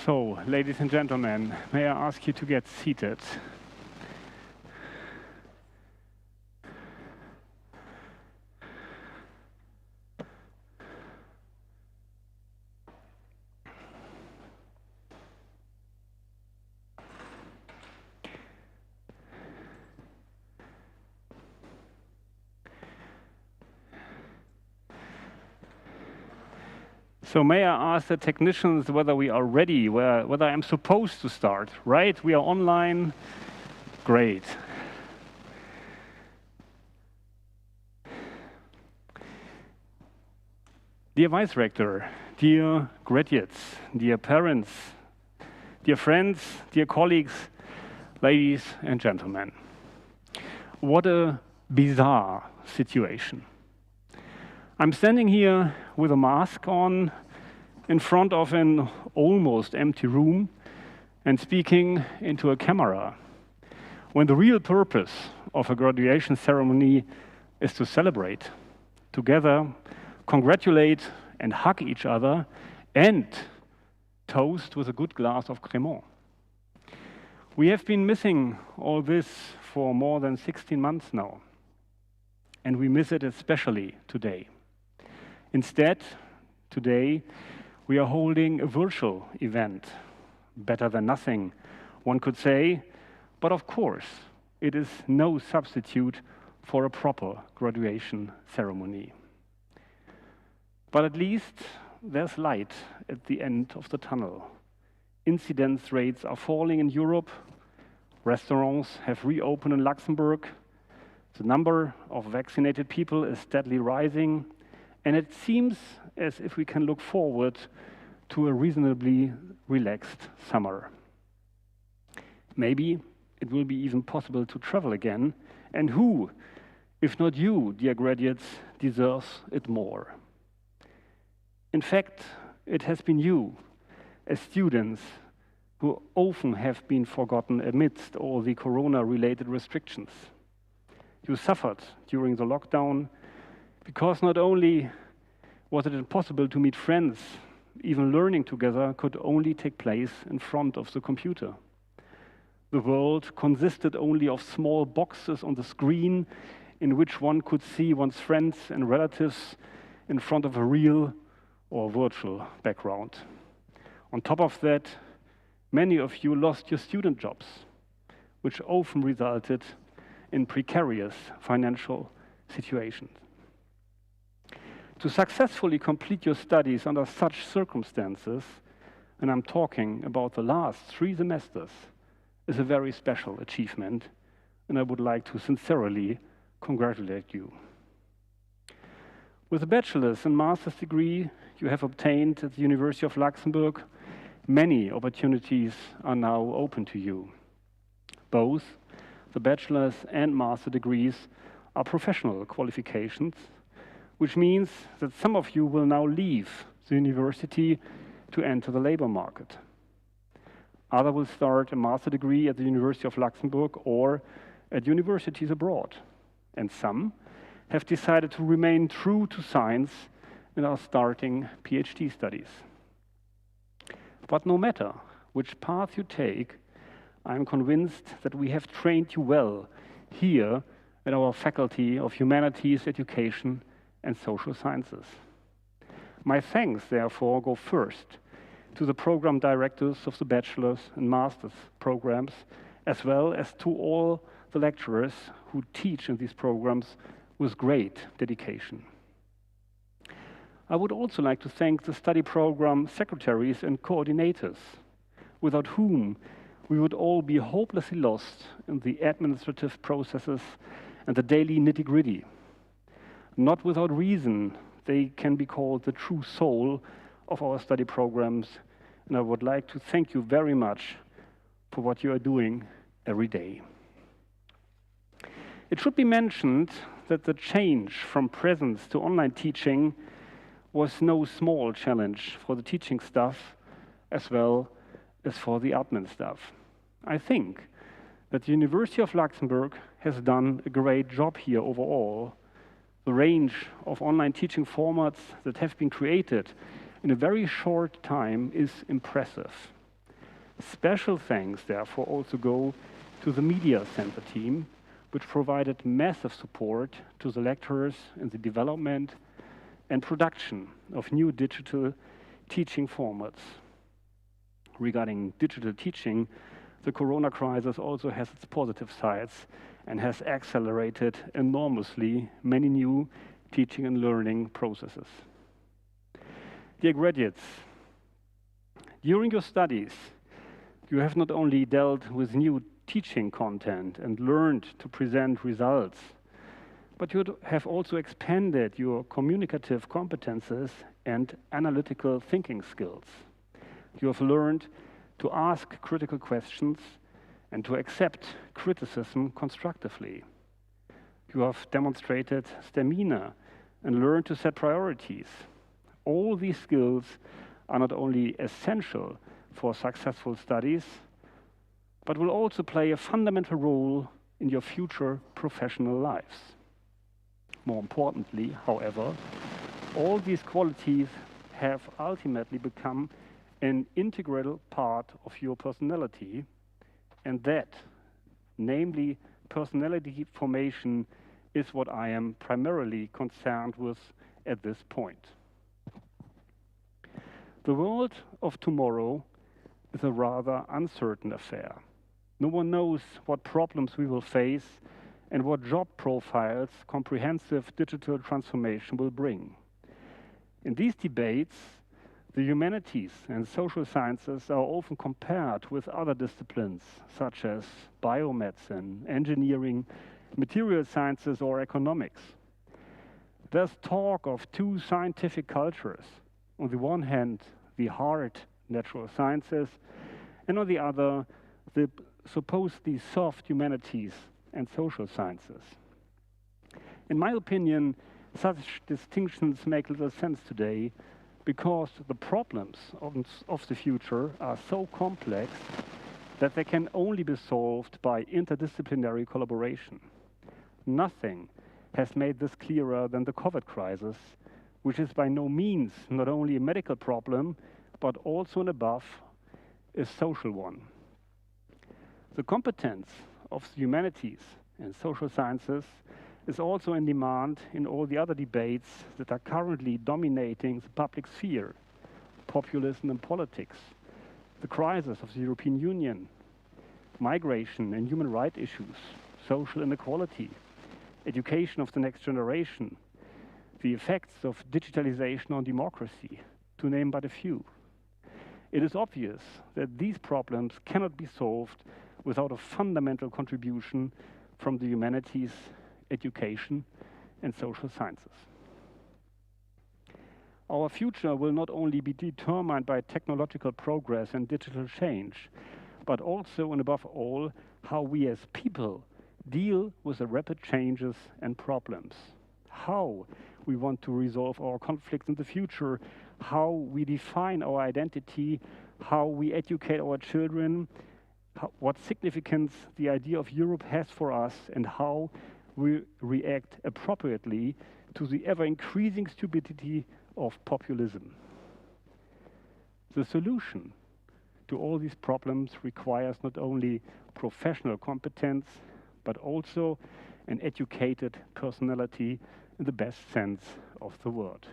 So, ladies and gentlemen, may I ask you to get seated? So may I ask the technicians whether we are ready, whether I'm supposed to start, right? We are online. Great. Dear Vice Rector, dear graduates, dear parents, dear friends, dear colleagues, ladies and gentlemen. What a bizarre situation. I'm standing here with a mask on in front of an almost empty room and speaking into a camera, when the real purpose of a graduation ceremony is to celebrate together, congratulate and hug each other, and toast with a good glass of Cremant. We have been missing all this for more than 16 months now, and we miss it especially today. Instead, today, we are holding a virtual event. Better than nothing, one could say, but of course, it is no substitute for a proper graduation ceremony. But at least there's light at the end of the tunnel. Incidence rates are falling in Europe. Restaurants have reopened in Luxembourg. The number of vaccinated people is steadily rising. And it seems as if we can look forward to a reasonably relaxed summer. Maybe it will be even possible to travel again. And who, if not you, dear graduates, deserves it more? In fact, it has been you, as students, who often have been forgotten amidst all the corona-related restrictions. You suffered during the lockdown, because not only was it impossible to meet friends, even learning together could only take place in front of the computer. The world consisted only of small boxes on the screen in which one could see one's friends and relatives in front of a real or virtual background. On top of that, many of you lost your student jobs, which often resulted in precarious financial situations. To successfully complete your studies under such circumstances, and I'm talking about the last 3 semesters, is a very special achievement, and I would like to sincerely congratulate you. With a bachelor's and master's degree you have obtained at the University of Luxembourg, many opportunities are now open to you. Both the bachelor's and master degrees are professional qualifications, which means that some of you will now leave the university to enter the labor market. Others will start a master degree at the University of Luxembourg or at universities abroad. And some have decided to remain true to science and are starting PhD studies. But no matter which path you take, I'm convinced that we have trained you well here at our Faculty of Humanities, Education and Social Sciences. My thanks, therefore, go first to the program directors of the bachelor's and master's programs, as well as to all the lecturers who teach in these programs with great dedication. I would also like to thank the study program secretaries and coordinators, without whom we would all be hopelessly lost in the administrative processes and the daily nitty-gritty. Not without reason, they can be called the true soul of our study programs, and I would like to thank you very much for what you are doing every day. It should be mentioned that the change from presence to online teaching was no small challenge for the teaching staff as well as for the admin staff. I think that the University of Luxembourg has done a great job here overall. The range of online teaching formats that have been created in a very short time is impressive. Special thanks, therefore, also go to the Media Center team, which provided massive support to the lecturers in the development and production of new digital teaching formats. Regarding digital teaching, the corona crisis also has its positive sides and has accelerated enormously many new teaching and learning processes. Dear graduates, during your studies, you have not only dealt with new teaching content and learned to present results, but you have also expanded your communicative competences and analytical thinking skills. You have learned to ask critical questions and to accept criticism constructively. You have demonstrated stamina and learned to set priorities. All these skills are not only essential for successful studies, but will also play a fundamental role in your future professional lives. More importantly, however, all these qualities have ultimately become an integral part of your personality, and that, namely personality formation, is what I am primarily concerned with at this point. The world of tomorrow is a rather uncertain affair. No one knows what problems we will face and what job profiles comprehensive digital transformation will bring. In these debates, the humanities and social sciences are often compared with other disciplines such as biomedicine, engineering, material sciences, or economics. There's talk of two scientific cultures. On the one hand, the hard natural sciences, and on the other, the supposedly soft humanities and social sciences. In my opinion, such distinctions make little sense today because the problems of the future are so complex that they can only be solved by interdisciplinary collaboration. Nothing has made this clearer than the COVID crisis, which is by no means not only a medical problem, but also and above a social one. The competence of the humanities and social sciences is also in demand in all the other debates that are currently dominating the public sphere: populism and politics, the crisis of the European Union, migration and human rights issues, social inequality, education of the next generation, the effects of digitalization on democracy, to name but a few. It is obvious that these problems cannot be solved without a fundamental contribution from the humanities, education, and social sciences. Our future will not only be determined by technological progress and digital change, but also and above all, how we as people deal with the rapid changes and problems. How we want to resolve our conflicts in the future, how we define our identity, how we educate our children, what significance the idea of Europe has for us, and how we react appropriately to the ever-increasing stupidity of populism. The solution to all these problems requires not only professional competence, but also an educated personality in the best sense of the word.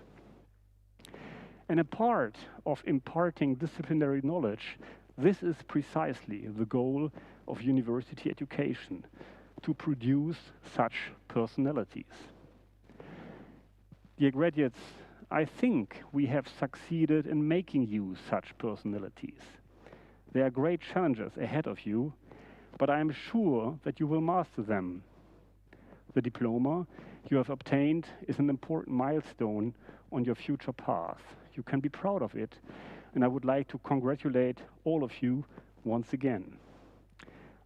And a part of imparting disciplinary knowledge, this is precisely the goal of university education, to produce such personalities. Dear graduates, I think we have succeeded in making you such personalities. There are great challenges ahead of you, but I am sure that you will master them. The diploma you have obtained is an important milestone on your future path. You can be proud of it, and I would like to congratulate all of you once again.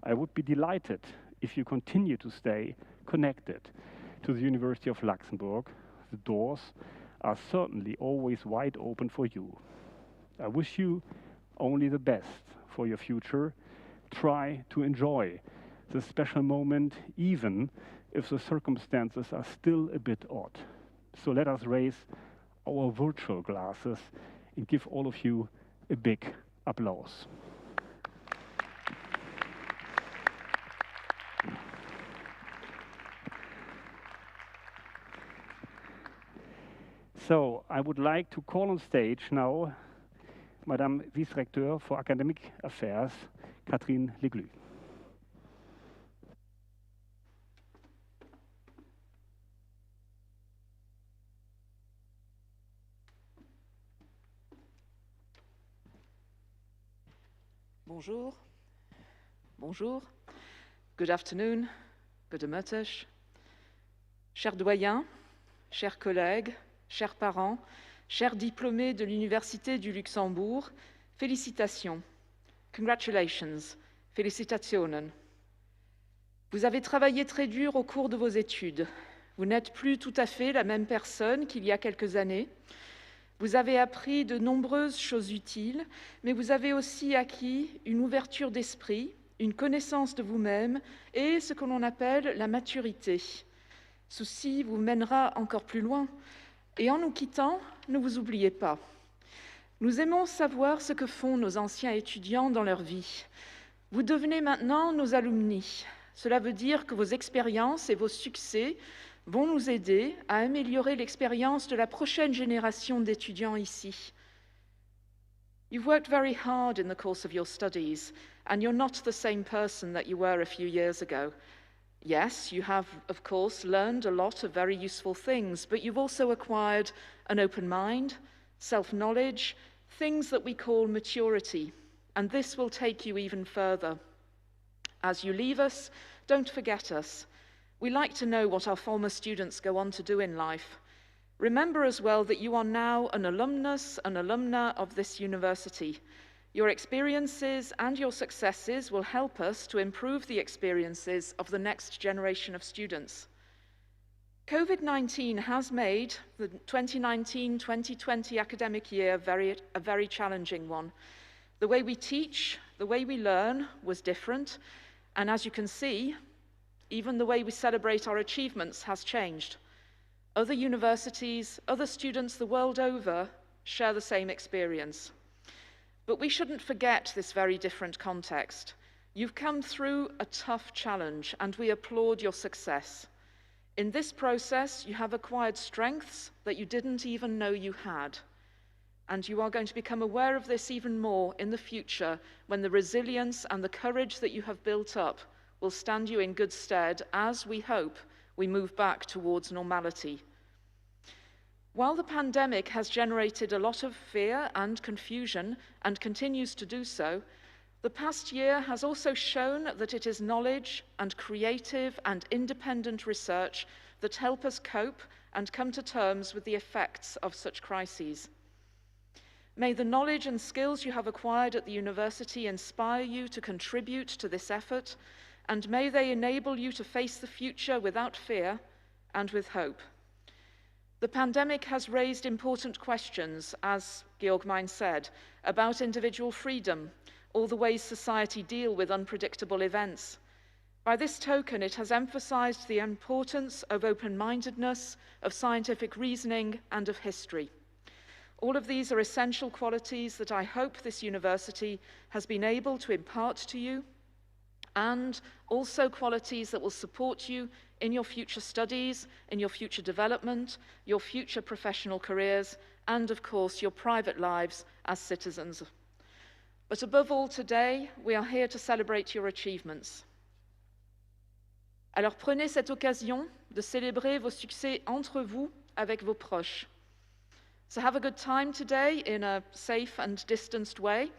I would be delighted if you continue to stay connected to the University of Luxembourg. The doors are certainly always wide open for you. I wish you only the best for your future. Try to enjoy this special moment, even if the circumstances are still a bit odd. So let us raise our virtual glasses and give all of you a big applause. So I would like to call on stage now Madame Vice-Recteur for Academic Affairs, Catherine Leglu. Bonjour. Bonjour. Good afternoon. Good Mittag. Chers doyens, chers collègues, chers parents, chers diplômés de l'Université du Luxembourg, félicitations. Congratulations. Felicitationen. Vous avez travaillé très dur au cours de vos études. Vous n'êtes plus tout à fait la même personne qu'il y a quelques années. Vous avez appris de nombreuses choses utiles, mais vous avez aussi acquis une ouverture d'esprit, une connaissance de vous-même et ce que l'on appelle la maturité. Ceci vous mènera encore plus loin. Et en nous quittant, ne vous oubliez pas. Nous aimons savoir ce que font nos anciens étudiants dans leur vie. Vous devenez maintenant nos alumni. Cela veut dire que vos expériences et vos succès vont nous aider à améliorer l'expérience de la prochaine génération d'étudiants ici. You've worked very hard in the course of your studies, and you're not the same person that you were a few years ago. Yes, you have, of course, learned a lot of very useful things, but you've also acquired an open mind, self-knowledge, things that we call maturity, and this will take you even further. As you leave us, don't forget us. We like to know what our former students go on to do in life. Remember as well that you are now an alumnus, an alumna of this university. Your experiences and your successes will help us to improve the experiences of the next generation of students. COVID-19 has made the 2019-2020 academic year a very challenging one. The way we teach, the way we learn was different, and as you can see, even the way we celebrate our achievements has changed. Other universities, other students the world over share the same experience. But we shouldn't forget this very different context. You've come through a tough challenge, and we applaud your success. In this process, you have acquired strengths that you didn't even know you had. And you are going to become aware of this even more in the future when the resilience and the courage that you have built up will stand you in good stead as, we hope, we move back towards normality. While the pandemic has generated a lot of fear and confusion and continues to do so, the past year has also shown that it is knowledge and creative and independent research that help us cope and come to terms with the effects of such crises. May the knowledge and skills you have acquired at the university inspire you to contribute to this effort, and may they enable you to face the future without fear and with hope. The pandemic has raised important questions, as Georg Mein said, about individual freedom, or the ways society deal with unpredictable events. By this token, it has emphasized the importance of open-mindedness, of scientific reasoning, and of history. All of these are essential qualities that I hope this university has been able to impart to you, and also qualities that will support you in your future studies, in your future development, your future professional careers, and of course your private lives as citizens. But above all today, we are here to celebrate your achievements. Alors prenez cette occasion de célébrer vos succès entre vous avec vos proches. So have a good time today in a safe and distanced way,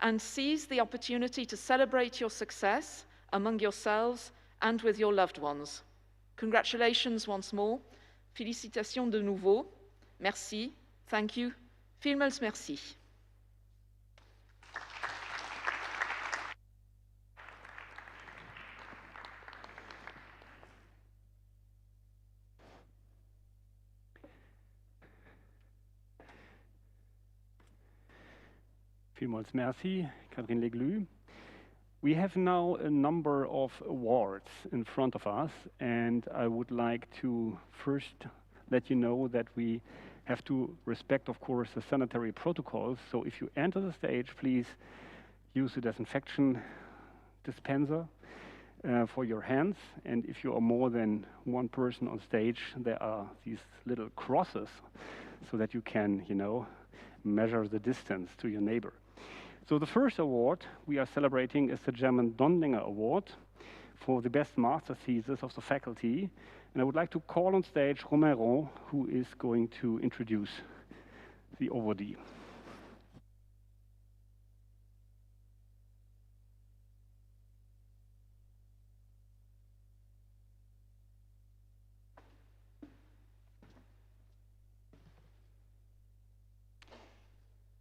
and seize the opportunity to celebrate your success among yourselves and with your loved ones. Congratulations once more. Félicitations de nouveau. Merci. Thank you. Vielmals merci. Vielmals merci, Catherine Leglu. We have now a number of awards in front of us, and I would like to first let you know that we have to respect, of course, the sanitary protocols. So if you enter the stage, please use a disinfection dispenser for your hands. And if you are more than one person on stage, there are these little crosses so that you can, measure the distance to your neighbor. So the first award we are celebrating is the German Dondlinger Award for the best master thesis of the faculty. And I would like to call on stage Romero, who is going to introduce the awardee.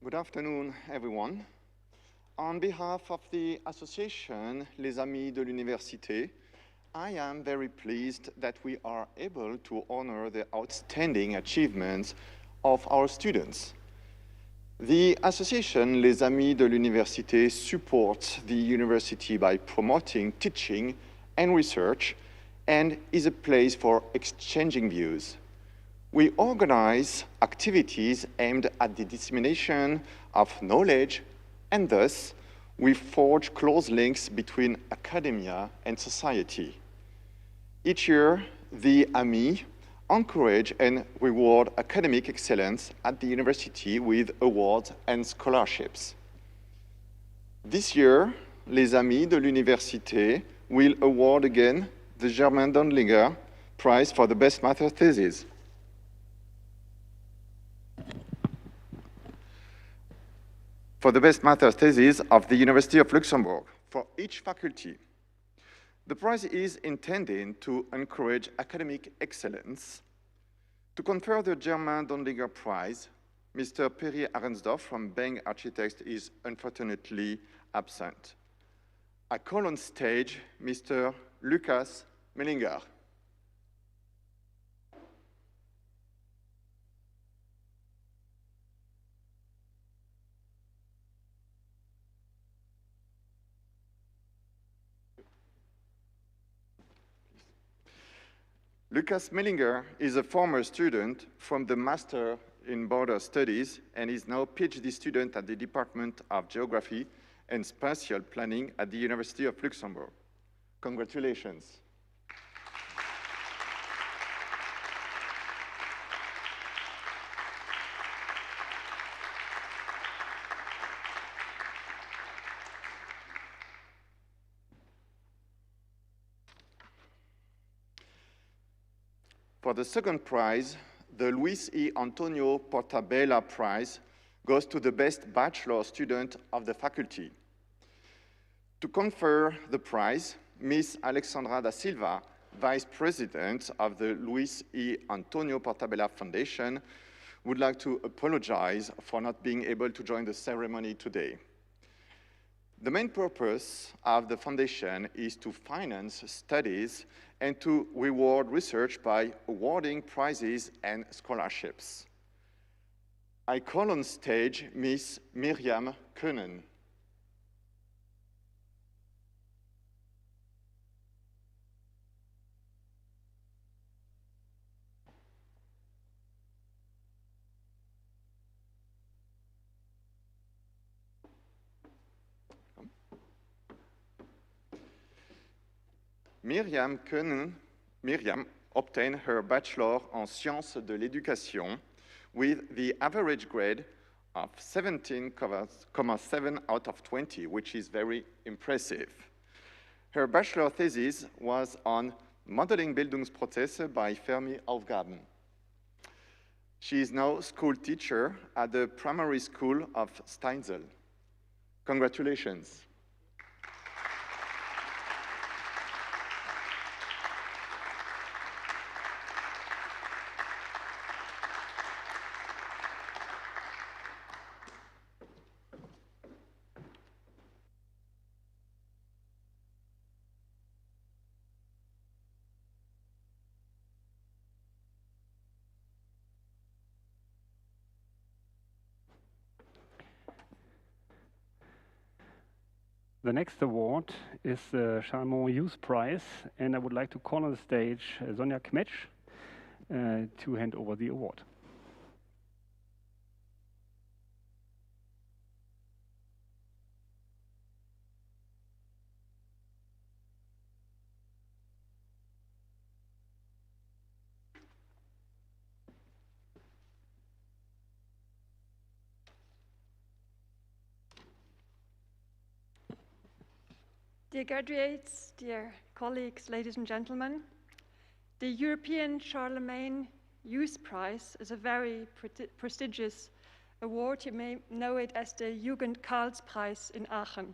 Good afternoon, everyone. On behalf of the association Les Amis de l'Université, I am very pleased that we are able to honor the outstanding achievements of our students. The association Les Amis de l'Université supports the university by promoting teaching and research and is a place for exchanging views. We organize activities aimed at the dissemination of knowledge, and thus we forge close links between academia and society. Each year, the AMI encourage and reward academic excellence at the university with awards and scholarships. This year, Les Amis de l'Université will award again the German Dondlinger Prize for the best master thesis. For the best master thesis of the University of Luxembourg for each faculty. The prize is intended to encourage academic excellence. To confer the German Dondlinger Prize, Mr. Perry Arensdorf from Beng Architects is unfortunately absent. I call on stage Mr. Lucas Mellinger. Lucas Mellinger is a former student from the Master in Border Studies and is now a PhD student at the Department of Geography and Spatial Planning at the University of Luxembourg. Congratulations. For the second prize, the Luis E. Antonio Portabella Prize goes to the best bachelor student of the faculty. To confer the prize, Ms. Alexandra da Silva, Vice President of the Luis E. Antonio Portabella Foundation, would like to apologize for not being able to join the ceremony today. The main purpose of the foundation is to finance studies and to reward research by awarding prizes and scholarships. I call on stage Ms. Miriam Können. Miriam obtained her Bachelor en Sciences de l'Éducation with the average grade of 17,7 out of 20, which is very impressive. Her bachelor thesis was on Modeling Bildungsprozesse by Fermi-Aufgaben. She is now school teacher at the primary school of Steinzel. Congratulations. The next award is the Charmant Youth Prize, and I would like to call on the stage Sonja Kmetsch to hand over the award. Dear graduates, dear colleagues, ladies and gentlemen, the European Charlemagne Youth Prize is a very prestigious award. You may know it as the Jugend Karlspreis in Aachen.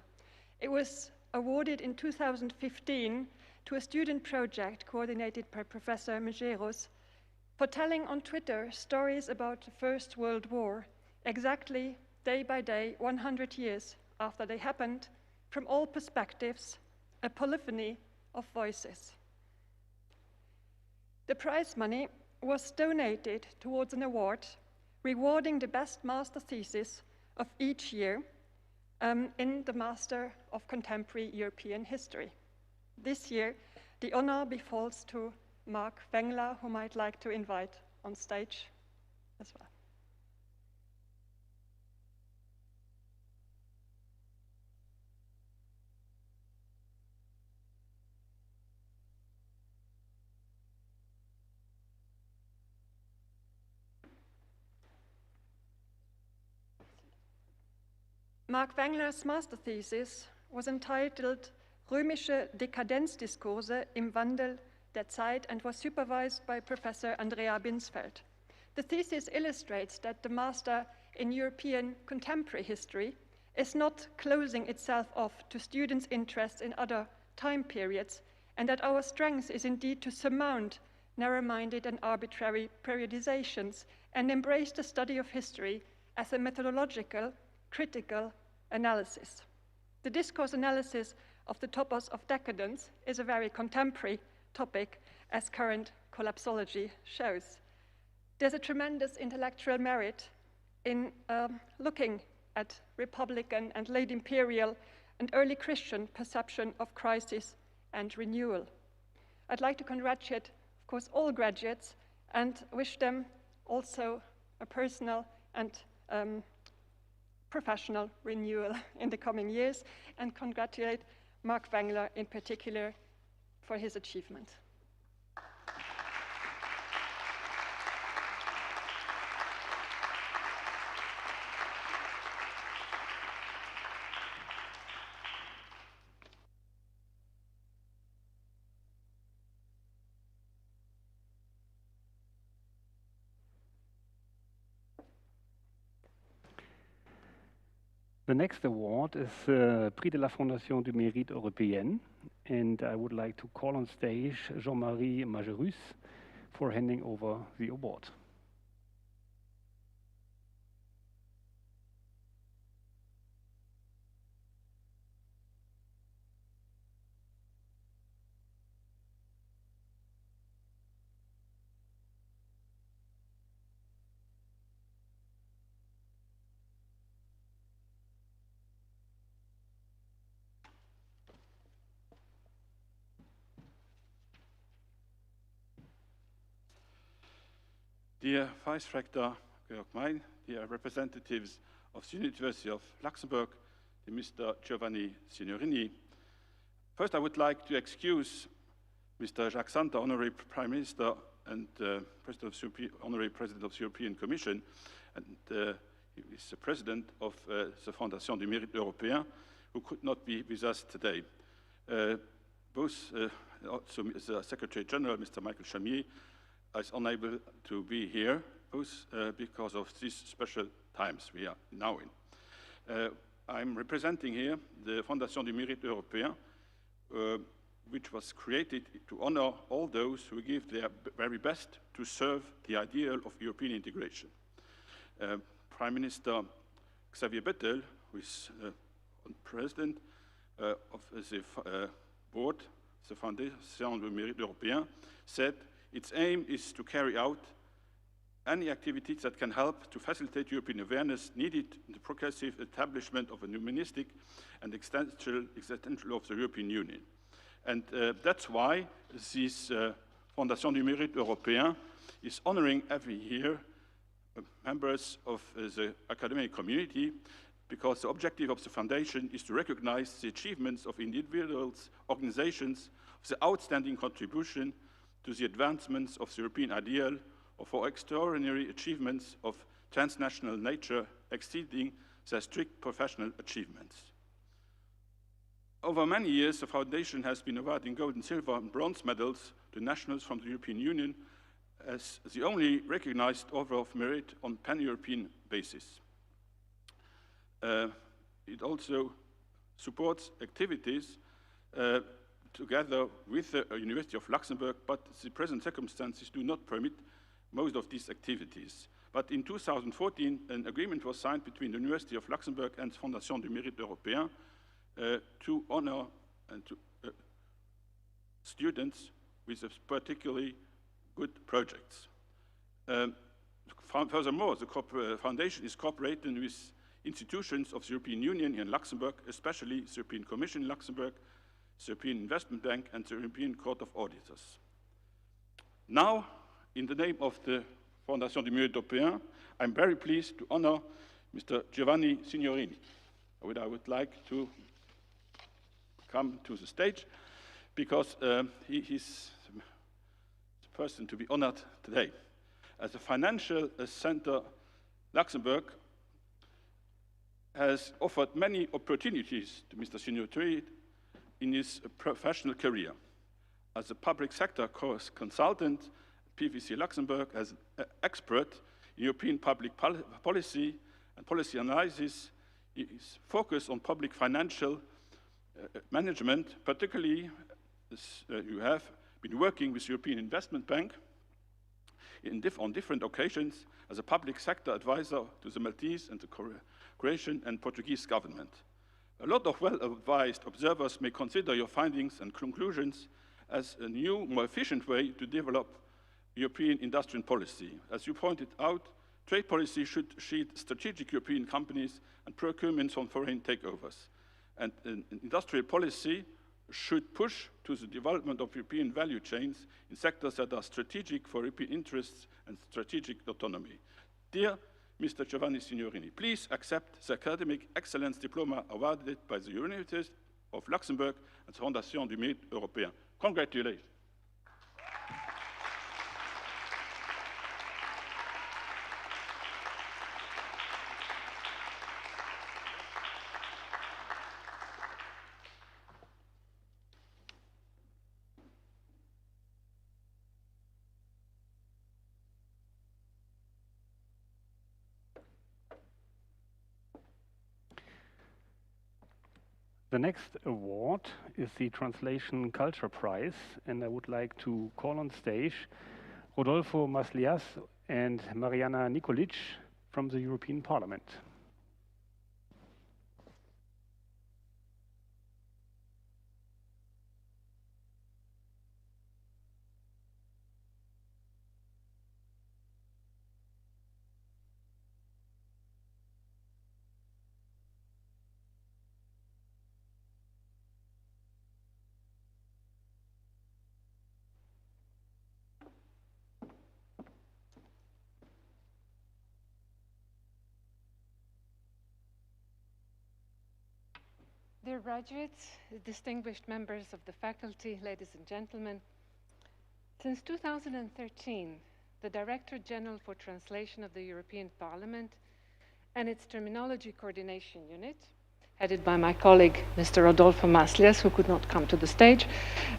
It was awarded in 2015 to a student project coordinated by Professor Mejeros for telling on Twitter stories about the First World War, exactly day by day, 100 years after they happened, from all perspectives, a polyphony of voices. The prize money was donated towards an award rewarding the best master thesis of each year in the Master of Contemporary European History. This year, the honor befalls to Mark Wengler, whom I'd like to invite on stage as well. Mark Wengler's master thesis was entitled Römische Dekadenzdiskurse im Wandel der Zeit and was supervised by Professor Andrea Binsfeld. The thesis illustrates that the master in European contemporary history is not closing itself off to students' interests in other time periods, and that our strength is indeed to surmount narrow-minded and arbitrary periodizations and embrace the study of history as a methodological, critical analysis. The discourse analysis of the topos of decadence is a very contemporary topic, as current collapsology shows. There's a tremendous intellectual merit in looking at Republican and late imperial and early Christian perception of crisis and renewal. I'd like to congratulate, of course, all graduates and wish them also a personal and professional renewal in the coming years, and congratulate Mark Wengler in particular for his achievement. The next award is Prix de la Fondation du Mérite Européenne, and I would like to call on stage Jean-Marie Majerus for handing over the award. Dear Vice Rector Georg Mein, dear representatives of the University of Luxembourg, Mr. Giovanni Signorini. First, I would like to excuse Mr. Jacques Santer, Honorary Prime Minister and Honorary President of the European Commission, and he is the President of the Fondation du Mérite Européen, who could not be with us today. Also the Secretary General, Mr. Michael Chamier, is unable to be here, both because of these special times we are now in. I'm representing here the Fondation du Mérite Européen, which was created to honor all those who give their very best to serve the ideal of European integration. Prime Minister Xavier Bettel, who is President of the board, the Fondation du Mérite Européen, said, its aim is to carry out any activities that can help to facilitate European awareness needed in the progressive establishment of a humanistic and existential of the European Union. And that's why this Fondation du Mérite Européen is honoring every year members of the academic community, because the objective of the foundation is to recognize the achievements of individuals, organizations, the outstanding contribution to the advancements of the European ideal, or for extraordinary achievements of transnational nature exceeding their strict professional achievements. Over many years, the foundation has been awarding gold and silver and bronze medals to nationals from the European Union as the only recognized order of merit on pan-European basis. It also supports activities together with the University of Luxembourg, but the present circumstances do not permit most of these activities. But in 2014, an agreement was signed between the University of Luxembourg and Fondation du Mérite Européen to honor and to students with particularly good projects. Furthermore, the foundation is cooperating with institutions of the European Union in Luxembourg, especially the European Commission in Luxembourg, the European Investment Bank, and the European Court of Auditors. Now, in the name of the Fondation du Mérite Européen, I'm very pleased to honor Mr. Giovanni Signorini. I would like to come to the stage because he is the person to be honored today. As a financial center, Luxembourg has offered many opportunities to Mr. Signorini in his professional career. As a public sector consultant, PwC Luxembourg, as an expert in European public policy and policy analysis, is focused on public financial management. Particularly, you have been working with European Investment Bank on different occasions as a public sector advisor to the Maltese and the Croatian and Portuguese government. A lot of well-advised observers may consider your findings and conclusions as a new, more efficient way to develop European industrial policy. As you pointed out, trade policy should shield strategic European companies and procurements from foreign takeovers. And industrial policy should push to the development of European value chains in sectors that are strategic for European interests and strategic autonomy. Dear Mr. Giovanni Signorini, please accept the Academic Excellence Diploma awarded by the University of Luxembourg and the Fondation du Mérite Européen. Congratulations. The next award is the Translation Culture Prize, and I would like to call on stage Rodolfo Maslias and Mariana Nikolic from the European Parliament. Dear graduates, distinguished members of the faculty, ladies and gentlemen, since 2013, the Director General for Translation of the European Parliament and its Terminology Coordination Unit, headed by my colleague, Mr. Rodolfo Maslias, who could not come to the stage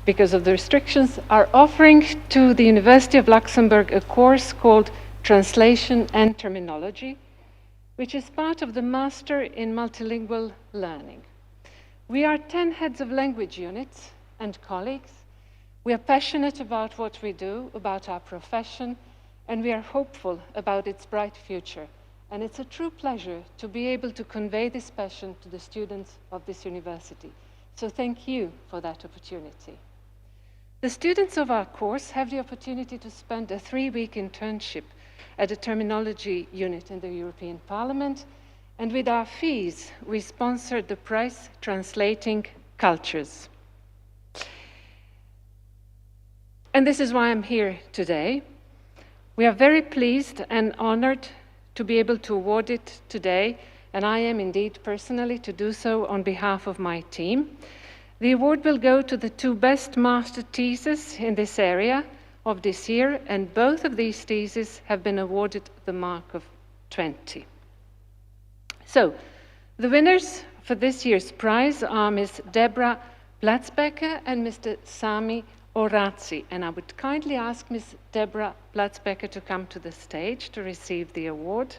because of the restrictions, are offering to the University of Luxembourg a course called Translation and Terminology, which is part of the Master in Multilingual Learning. We are 10 heads of language units and colleagues. We are passionate about what we do, about our profession, and we are hopeful about its bright future. And it's a true pleasure to be able to convey this passion to the students of this university. So thank you for that opportunity. The students of our course have the opportunity to spend a 3-week internship at a terminology unit in the European Parliament. And with our fees, we sponsored the prize Translating Cultures. And this is why I'm here today. We are very pleased and honored to be able to award it today, and I am indeed personally to do so on behalf of my team. The award will go to the 2 best master theses in this area of this year, and both of these theses have been awarded the mark of 20. So, the winners for this year's prize are Ms. Deborah Platzbecker and Mr. Sami Orazzi. And I would kindly ask Ms. Deborah Platzbecker to come to the stage to receive the award.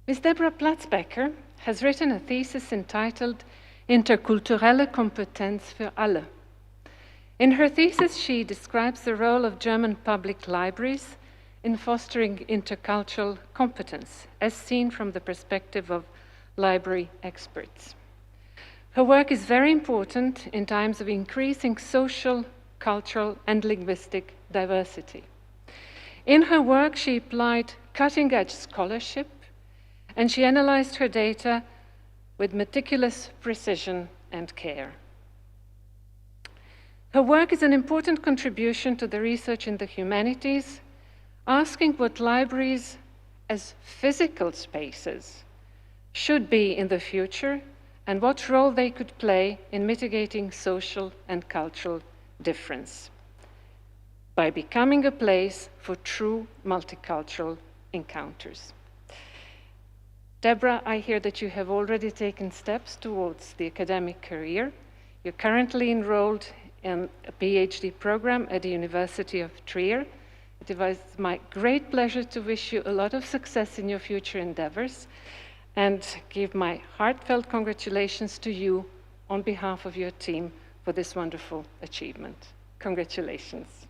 Ms. Deborah Platzbecker has written a thesis entitled Interkulturelle Kompetenz für alle. In her thesis, she describes the role of German public libraries in fostering intercultural competence, as seen from the perspective of library experts. Her work is very important in times of increasing social, cultural, and linguistic diversity. In her work, she applied cutting-edge scholarship, and she analyzed her data with meticulous precision and care. Her work is an important contribution to the research in the humanities, asking what libraries as physical spaces should be in the future and what role they could play in mitigating social and cultural difference by becoming a place for true multicultural encounters. Deborah, I hear that you have already taken steps towards the academic career. You're currently enrolled in a PhD program at the University of Trier. It was my great pleasure to wish you a lot of success in your future endeavors and give my heartfelt congratulations to you on behalf of your team for this wonderful achievement. Congratulations.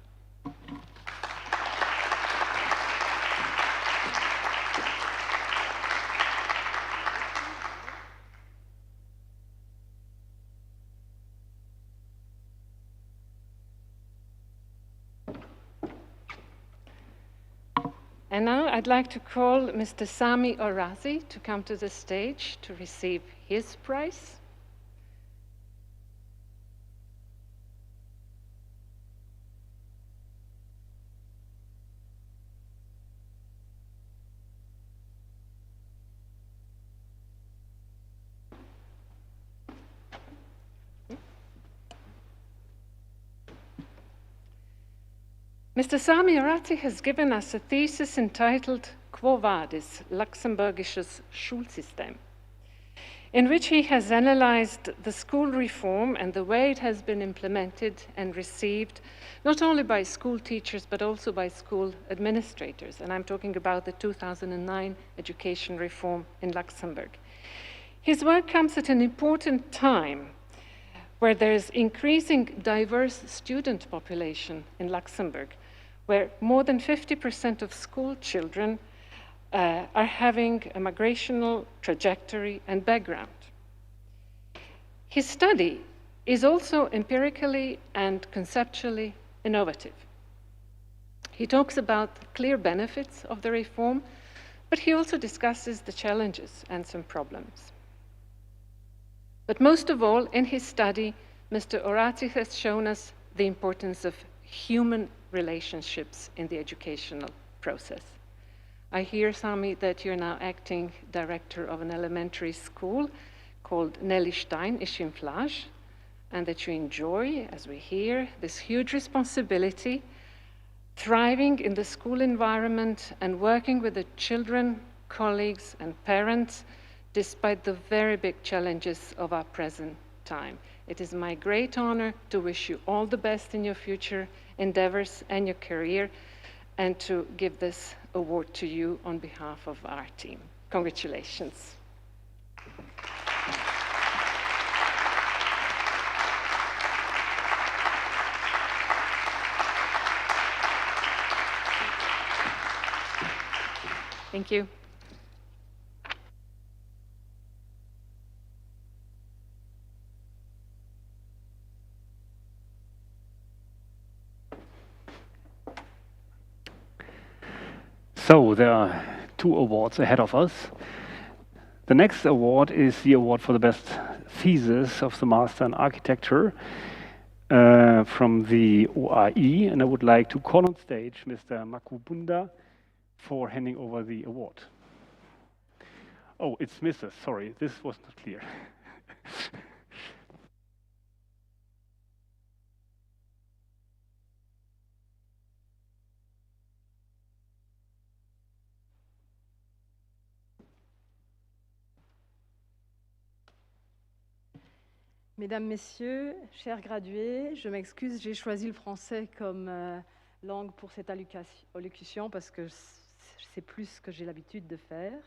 And now I'd like to call Mr. Sami Orazzi to come to the stage to receive his prize. Mr. Sami Orazzi has given us a thesis entitled Quo Vadis, Luxemburgisches Schulsystem, in which he has analyzed the school reform and the way it has been implemented and received, not only by school teachers, but also by school administrators. And I'm talking about the 2009 education reform in Luxembourg. His work comes at an important time where there's increasing diverse student population in Luxembourg, where more than 50% of school children are having a migrational trajectory and background. His study is also empirically and conceptually innovative. He talks about the clear benefits of the reform, but he also discusses the challenges and some problems. But most of all, in his study, Mr. Orazzi has shown us the importance of human relationships in the educational process. I hear, Sami, that you're now acting director of an elementary school called Nelly Stein Ischimflage, and that you enjoy, as we hear, this huge responsibility, thriving in the school environment and working with the children, colleagues, and parents, despite the very big challenges of our present time. It is my great honor to wish you all the best in your future endeavors and your career, and to give this award to you on behalf of our team. Congratulations. Thank you. So there are 2 awards ahead of us. The next award is the award for the best thesis of the Master in Architecture from the OAI, and I would like to call on stage Mr. Makubunda for handing over the award. Oh, it's Mrs. Sorry, this was not clear. Mesdames, Messieurs, chers gradués, je m'excuse, j'ai choisi le français comme langue pour cette allocution parce que c'est plus ce que j'ai l'habitude de faire.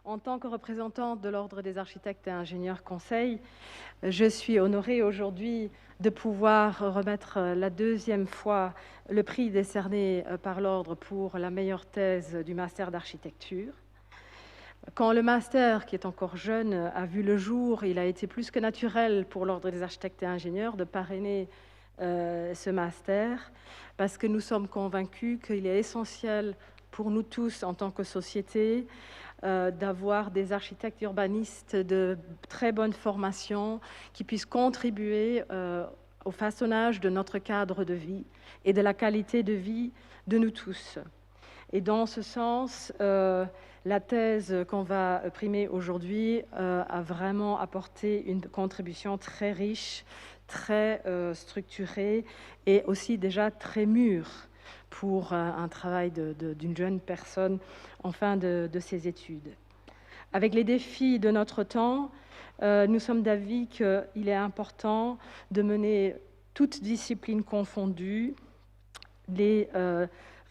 En tant que représentante de l'Ordre des architectes et ingénieurs conseil, je suis honorée aujourd'hui de pouvoir remettre la deuxième fois le prix décerné par l'Ordre pour la meilleure thèse du master d'architecture. Quand le master, qui est encore jeune, a vu le jour, il a été plus que naturel pour l'Ordre des architectes et ingénieurs de parrainer ce master, parce que nous sommes convaincus qu'il est essentiel pour nous tous en tant que société d'avoir des architectes urbanistes de très bonne formation qui puissent contribuer au façonnage de notre cadre de vie et de la qualité de vie de nous tous. Et dans ce sens, la thèse qu'on va primer aujourd'hui a vraiment apporté une contribution très riche, très structurée et aussi déjà très mûre pour un travail d'une jeune personne en fin de ses études. Avec les défis de notre temps, nous sommes d'avis qu'il est important de mener toutes disciplines confondues, les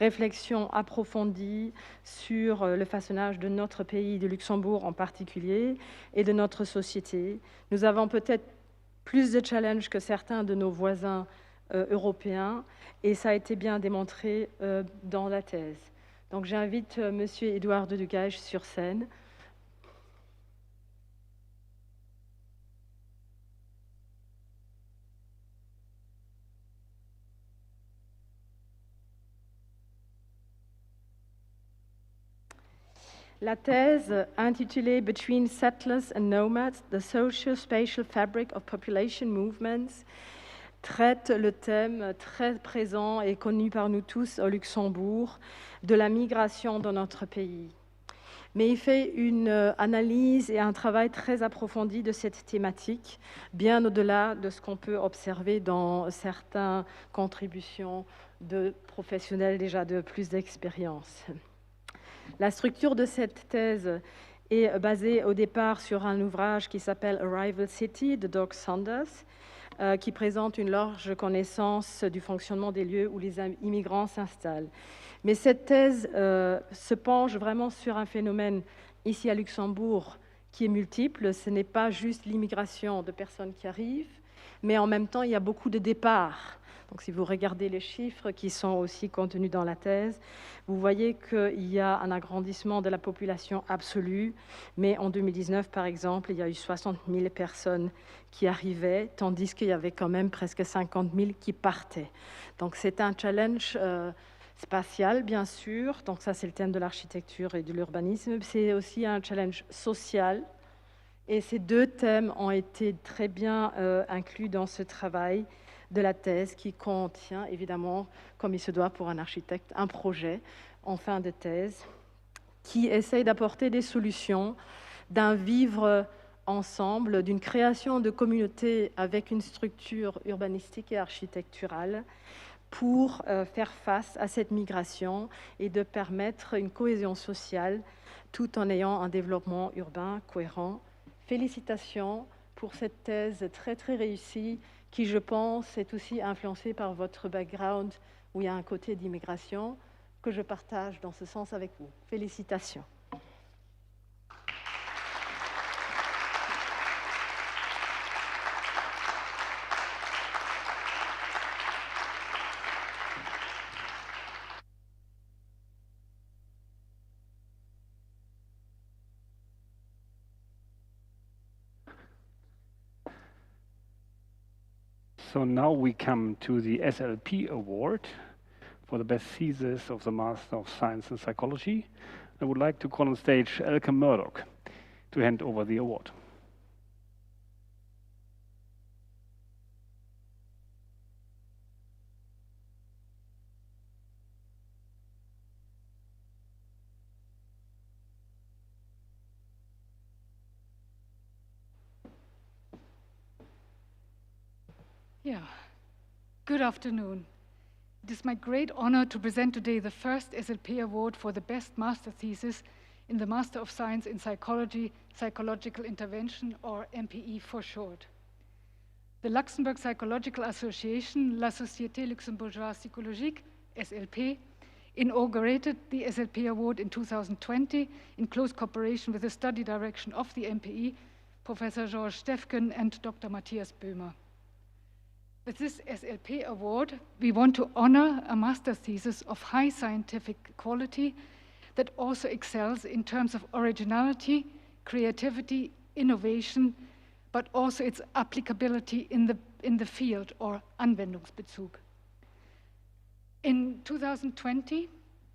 réflexions approfondies sur le façonnage de notre pays, de Luxembourg en particulier, et de notre société. Nous avons peut-être plus de challenges que certains de nos voisins européens, et ça a été bien démontré dans la thèse. Donc j'invite M. Édouard de Dugage sur scène. La thèse, intitulée « Between Settlers and Nomads, the Socio-Spatial Fabric of Population Movements », traite le thème très présent et connu par nous tous au Luxembourg de la migration dans notre pays. Mais il fait une analyse et un travail très approfondi de cette thématique, bien au-delà de ce qu'on peut observer dans certaines contributions de professionnels déjà de plus d'expérience. La structure de cette thèse est basée au départ sur un ouvrage qui s'appelle Arrival City de Doug Saunders, qui présente une large connaissance du fonctionnement des lieux où les immigrants s'installent. Mais cette thèse se penche vraiment sur un phénomène ici à Luxembourg qui est multiple. Ce n'est pas juste l'immigration de personnes qui arrivent, mais en même temps, il y a beaucoup de départs. Donc, si vous regardez les chiffres qui sont aussi contenus dans la thèse, vous voyez qu'il y a un agrandissement de la population absolue, mais en 2019, par exemple, il y a eu 60 000 personnes qui arrivaient, tandis qu'il y avait quand même presque 50 000 qui partaient. Donc, c'est un challenge spatial, bien sûr. Donc, ça, c'est le thème de l'architecture et de l'urbanisme. C'est aussi un challenge social. Et ces deux thèmes ont été très bien inclus dans ce travail de la thèse qui contient, évidemment, comme il se doit pour un architecte, un projet en fin de thèse qui essaye d'apporter des solutions, d'un vivre ensemble, d'une création de communautés avec une structure urbanistique et architecturale pour faire face à cette migration et de permettre une cohésion sociale tout en ayant un développement urbain cohérent. Félicitations pour cette thèse très très réussie qui, je pense, est aussi influencée par votre background où il y a un côté d'immigration que je partage dans ce sens avec vous. Félicitations. So now we come to the SLP award for the best thesis of the Master of Science in Psychology. I would like to call on stage Elke Murdoch to hand over the award. Yeah, good afternoon. It is my great honor to present today the first SLP award for the best master thesis in the Master of Science in Psychology, Psychological Intervention, or MPE for short. The Luxembourg Psychological Association, La Société Luxembourgeoise Psychologique, SLP, inaugurated the SLP award in 2020 in close cooperation with the study direction of the MPE, Professor Georges Stefken and Dr. Matthias Böhmer. With this SLP award, we want to honor a master's thesis of high scientific quality that also excels in terms of originality, creativity, innovation, but also its applicability in the field, or Anwendungsbezug. In 2020,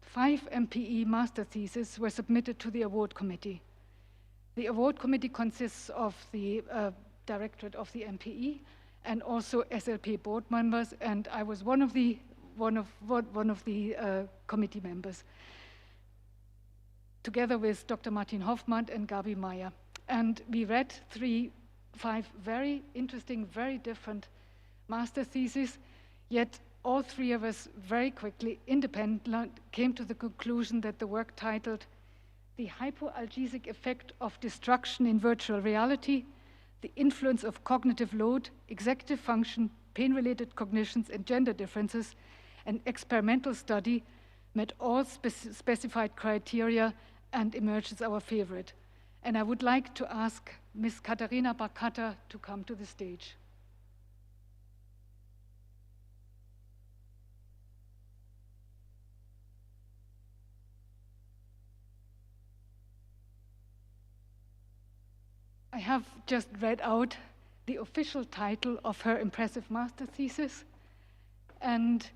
5 MPE master theses were submitted to the award committee. The award committee consists of the directorate of the MPE and also SLP board members, and I was one of the committee members, together with Dr. Martin Hoffmann and Gabi Meyer. And we read 5 very interesting, very different master theses, yet all 3 of us very quickly, independently, came to the conclusion that the work titled "The Hypoalgesic Effect of Destruction in Virtual Reality, the Influence of Cognitive Load, Executive Function, Pain-Related Cognitions, and Gender Differences, an Experimental Study," met all specified criteria and emerged as our favorite. And I would like to ask Ms. Katharina Barkata to come to the stage. I have just read out the official title of her impressive master thesis, and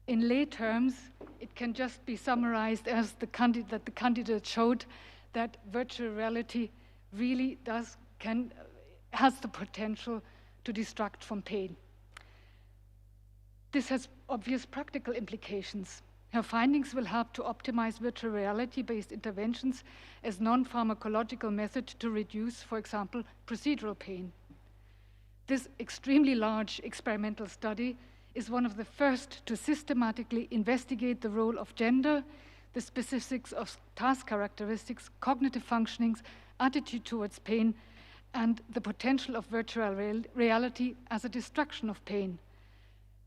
in lay terms, it can just be summarized as that the candidate showed that virtual reality really has the potential to distract from pain. This has obvious practical implications. Her findings will help to optimize virtual reality-based interventions as non-pharmacological method to reduce, for example, procedural pain. This extremely large experimental study is one of the first to systematically investigate the role of gender, the specifics of task characteristics, cognitive functionings, attitude towards pain, and the potential of virtual reality as a distraction of pain.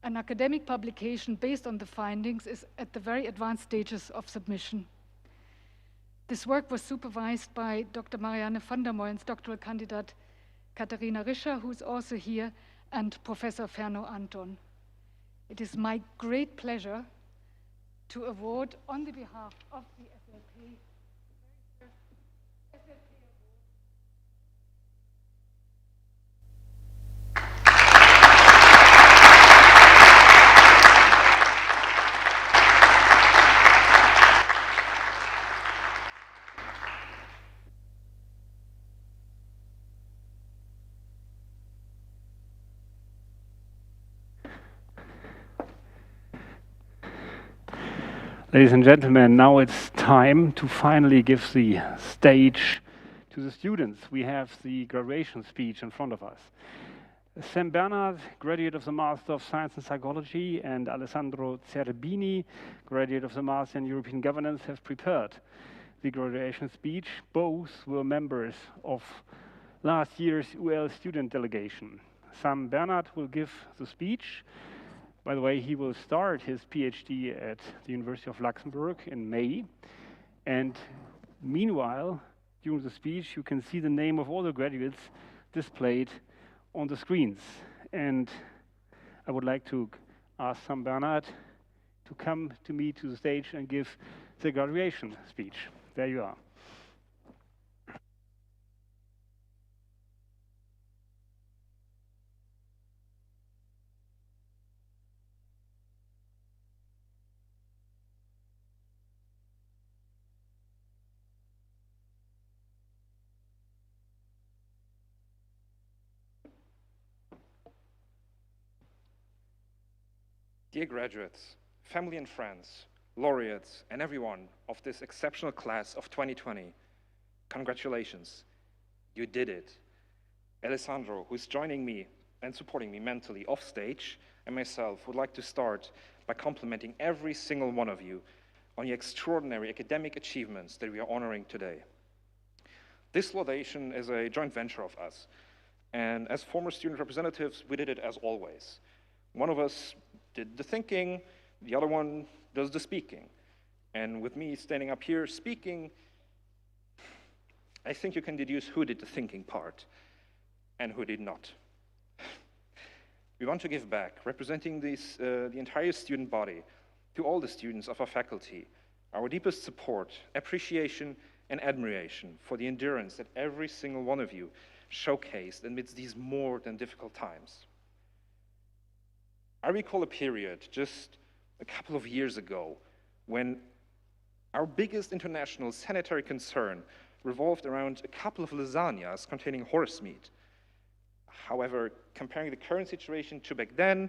An academic publication based on the findings is at the very advanced stages of submission. This work was supervised by Dr. Marianne van der Moyens doctoral candidate Katharina Rischer, who is also here, and Professor Ferno Anton. It is my great pleasure to award on the behalf of the SLP Ladies and gentlemen, now it's time to finally give the stage to the students. We have the graduation speech in front of us. Sam Bernard, graduate of the Master of Science in Psychology, and Alessandro Zerbini, graduate of the Master in European Governance, have prepared the graduation speech. Both were members of last year's UL student delegation. Sam Bernard will give the speech. By the way, he will start his PhD at the University of Luxembourg in May. And meanwhile, during the speech, you can see the name of all the graduates displayed on the screens. And I would like to ask Sam Bernard to come to me to the stage and give the graduation speech. There you are. Dear graduates, family and friends, laureates, and everyone of this exceptional class of 2020, congratulations, you did it. Alessandro, who's joining me and supporting me mentally off stage, and myself would like to start by complimenting every single one of you on the extraordinary academic achievements that we are honoring today. This laudation is a joint venture of us, and as former student representatives, we did it as always. One of us did the thinking, the other one does the speaking. And with me standing up here speaking, I think you can deduce who did the thinking part and who did not. We want to give back, representing the entire student body, to all the students of our faculty, our deepest support, appreciation, and admiration for the endurance that every single one of you showcased amidst these more than difficult times. I recall a period just a couple of years ago when our biggest international sanitary concern revolved around a couple of lasagnas containing horse meat. However, comparing the current situation to back then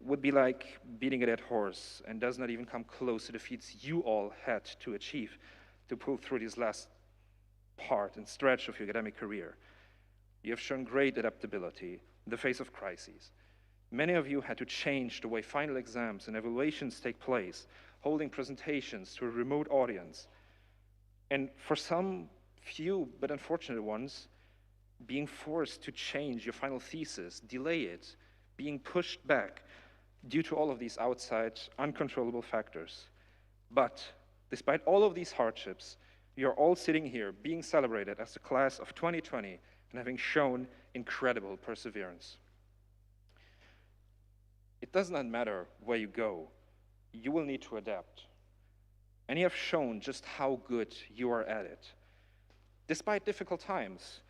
would be like beating a dead horse and does not even come close to the feats you all had to achieve to pull through this last part and stretch of your academic career. You have shown great adaptability in the face of crises. Many of you had to change the way final exams and evaluations take place, holding presentations to a remote audience. And for some few but unfortunate ones, being forced to change your final thesis, delay it, being pushed back due to all of these outside, uncontrollable factors. But despite all of these hardships, you're all sitting here being celebrated as the class of 2020 and having shown incredible perseverance. It does not matter where you go, you will need to adapt. And you have shown just how good you are at it. Despite difficult times,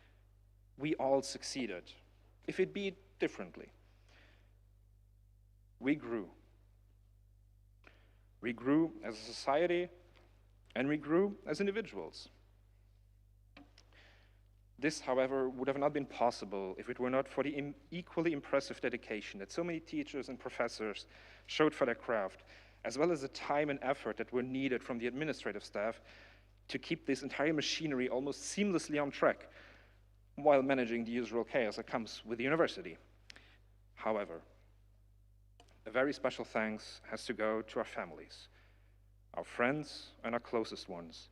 we all succeeded, if it be differently. We grew. We grew as a society, and we grew as individuals. This, however, would have not been possible if it were not for the equally impressive dedication that so many teachers and professors showed for their craft, as well as the time and effort that were needed from the administrative staff to keep this entire machinery almost seamlessly on track while managing the usual chaos that comes with the university. However, a very special thanks has to go to our families, our friends, and our closest ones,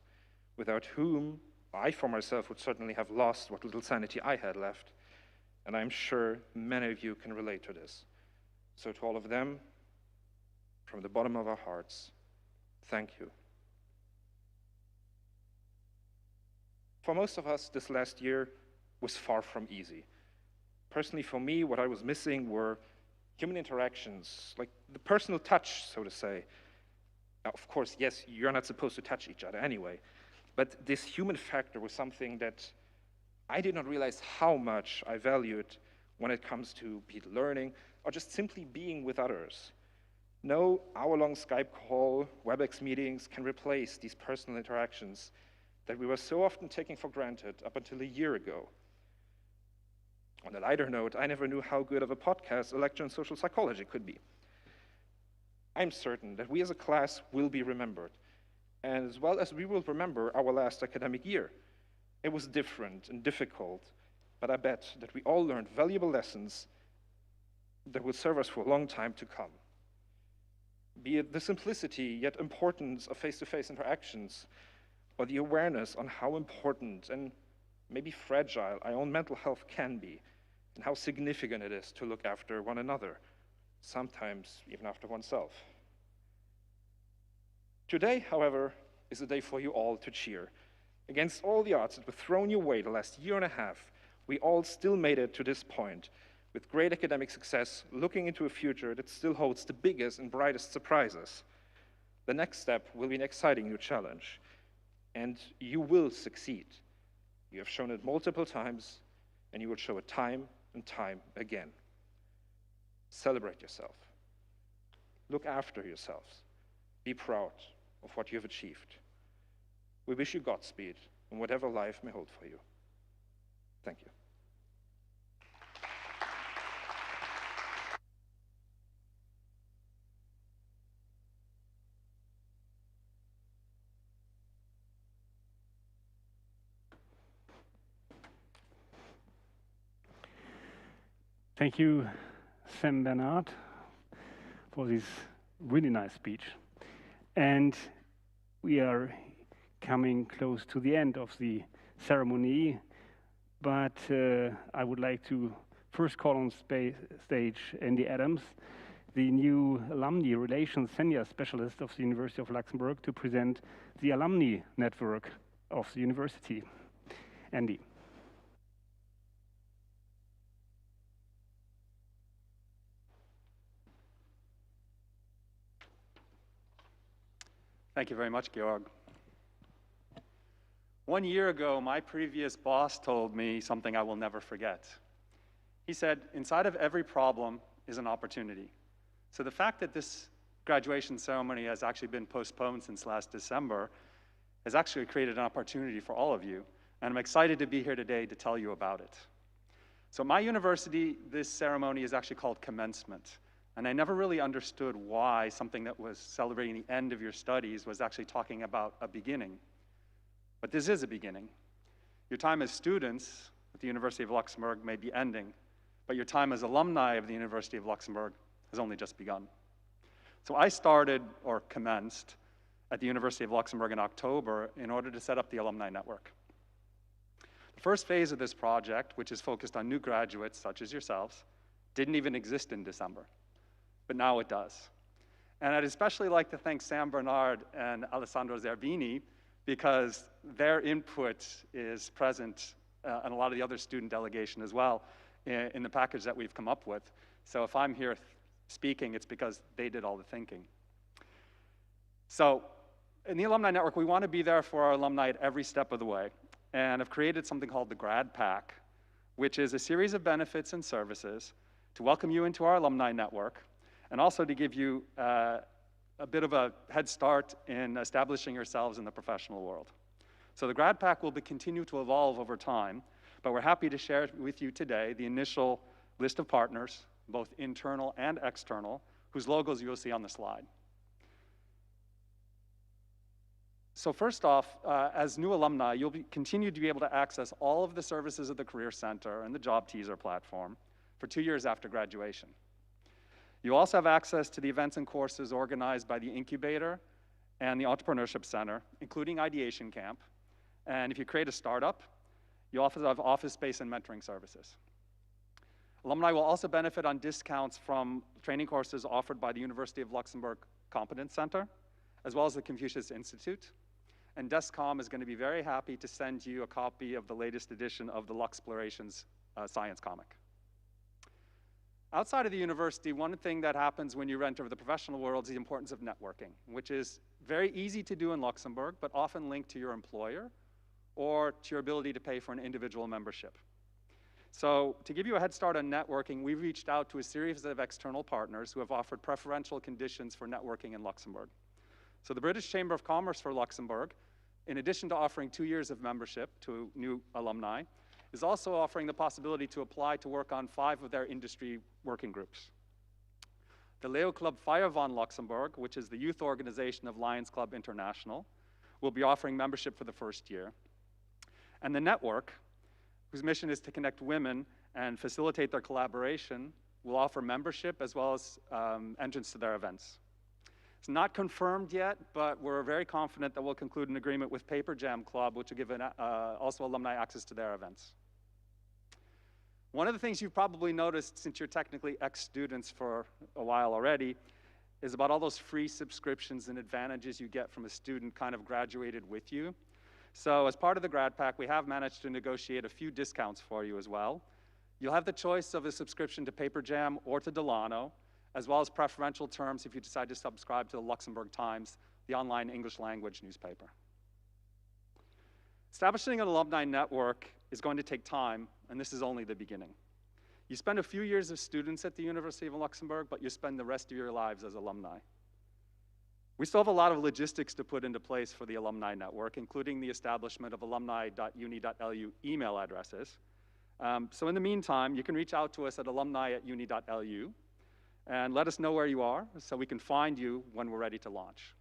without whom I, for myself, would certainly have lost what little sanity I had left, and I'm sure many of you can relate to this. So to all of them, from the bottom of our hearts, thank you. For most of us, this last year was far from easy. Personally, for me, what I was missing were human interactions, like the personal touch, so to say. Now, of course, yes, you're not supposed to touch each other anyway, but this human factor was something that I did not realize how much I valued when it comes to be it learning or just simply being with others. No hour-long Skype call, WebEx meetings can replace these personal interactions that we were so often taking for granted up until a year ago. On a lighter note, I never knew how good of a podcast a lecture on social psychology could be. I'm certain that we as a class will be remembered, and as well as we will remember our last academic year. It was different and difficult, but I bet that we all learned valuable lessons that will serve us for a long time to come. Be it the simplicity yet importance of face-to-face interactions, or the awareness on how important and maybe fragile our own mental health can be, and how significant it is to look after one another, sometimes even after oneself. Today, however, is a day for you all to cheer. Against all the odds that were thrown your way the last year and a half, we all still made it to this point, with great academic success, looking into a future that still holds the biggest and brightest surprises. The next step will be an exciting new challenge, and you will succeed. You have shown it multiple times, and you will show it time and time again. Celebrate yourself. Look after yourselves. Be proud of what you have achieved. We wish you Godspeed in whatever life may hold for you. Thank you. Thank you, Sam Bernard, for this really nice speech. And we are coming close to the end of the ceremony, but I would like to first call on stage Andy Adams, the new Alumni Relations Senior Specialist of the University of Luxembourg, to present the Alumni Network of the university. Andy. Thank you very much, Georg. 1 year ago, my previous boss told me something I will never forget. He said, inside of every problem is an opportunity. So the fact that this graduation ceremony has actually been postponed since last December has actually created an opportunity for all of you, and I'm excited to be here today to tell you about it. So at my university, this ceremony is actually called commencement. And I never really understood why something that was celebrating the end of your studies was actually talking about a beginning. But this is a beginning. Your time as students at the University of Luxembourg may be ending, but your time as alumni of the University of Luxembourg has only just begun. So I started, or commenced, at the University of Luxembourg in October in order to set up the Alumni Network. The first phase of this project, which is focused on new graduates such as yourselves, didn't even exist in December. But now it does. And I'd especially like to thank Sam Bernard and Alessandro Zerbini because their input is present and a lot of the other student delegation as well in the package that we've come up with. So if I'm here speaking, it's because they did all the thinking. So in the Alumni Network, we want to be there for our alumni at every step of the way. And I've created something called the Grad Pack, which is a series of benefits and services to welcome you into our alumni network, and also to give you a bit of a head start in establishing yourselves in the professional world. So the Grad Pack will continue to evolve over time, but we're happy to share with you today the initial list of partners, both internal and external, whose logos you'll see on the slide. So first off, as new alumni, you'll continue to be able to access all of the services of the Career Center and the Job Teaser platform for 2 years after graduation. You also have access to the events and courses organized by the Incubator and the Entrepreneurship Center, including Ideation Camp. And if you create a startup, you also have office space and mentoring services. Alumni will also benefit on discounts from training courses offered by the University of Luxembourg Competence Center, as well as the Confucius Institute. And Descom is going to be very happy to send you a copy of the latest edition of the Luxplorations science comic. Outside of the university, one thing that happens when you enter the professional world is the importance of networking, which is very easy to do in Luxembourg, but often linked to your employer or to your ability to pay for an individual membership. So to give you a head start on networking, we've reached out to a series of external partners who have offered preferential conditions for networking in Luxembourg. So the British Chamber of Commerce for Luxembourg, in addition to offering 2 years of membership to new alumni, is also offering the possibility to apply to work on 5 of their industry working groups. The Leo Club Firevon Luxembourg, which is the youth organization of Lions Club International, will be offering membership for the first year. And the network, whose mission is to connect women and facilitate their collaboration, will offer membership as well as entrance to their events. It's not confirmed yet, but we're very confident that we'll conclude an agreement with Paper Jam Club, which will give also alumni access to their events. One of the things you've probably noticed, since you're technically ex-students for a while already, is about all those free subscriptions and advantages you get from a student kind of graduated with you. So as part of the Grad Pack, we have managed to negotiate a few discounts for you as well. You'll have the choice of a subscription to Paper Jam or to Delano, as well as preferential terms if you decide to subscribe to the Luxembourg Times, the online English language newspaper. Establishing an alumni network is going to take time, and this is only the beginning. You spend a few years as students at the University of Luxembourg, but you spend the rest of your lives as alumni. We still have a lot of logistics to put into place for the alumni network, including the establishment of alumni.uni.lu email addresses. So in the meantime, you can reach out to us at alumni@uni.lu and let us know where you are so we can find you when we're ready to launch.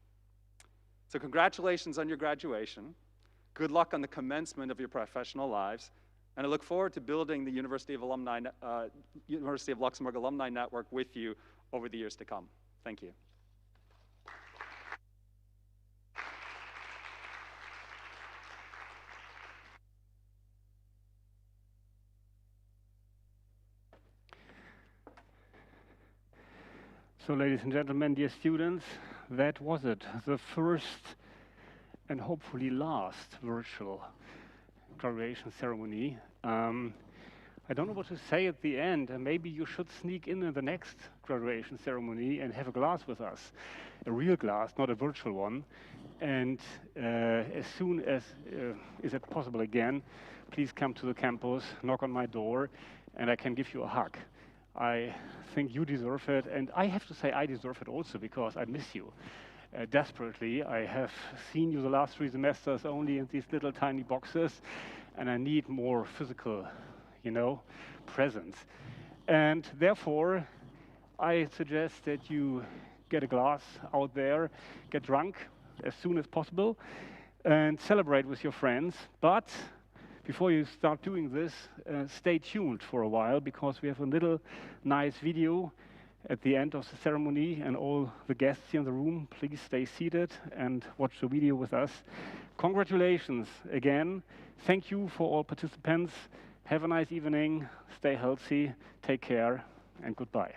So congratulations on your graduation. Good luck on the commencement of your professional lives, And I look forward to building the University of Luxembourg Alumni Network with you over the years to come. Thank you. So, ladies and gentlemen, dear students, that was it. The first and hopefully last virtual graduation ceremony. I don't know what to say at the end, and maybe you should sneak in the next graduation ceremony and have a glass with us, a real glass, not a virtual one. And as soon as is it possible again, please come to the campus, knock on my door, and I can give you a hug. I think you deserve it, and I have to say I deserve it also, because I miss you desperately. I have seen you the last 3 semesters only in these little tiny boxes, and I need more physical, presence. And therefore, I suggest that you get a glass out there, get drunk as soon as possible, and celebrate with your friends. But before you start doing this, stay tuned for a while, because we have a little nice video at the end of the ceremony, and all the guests here in the room, please stay seated and watch the video with us. Congratulations again. Thank you for all participants. Have a nice evening. Stay healthy. Take care, and goodbye.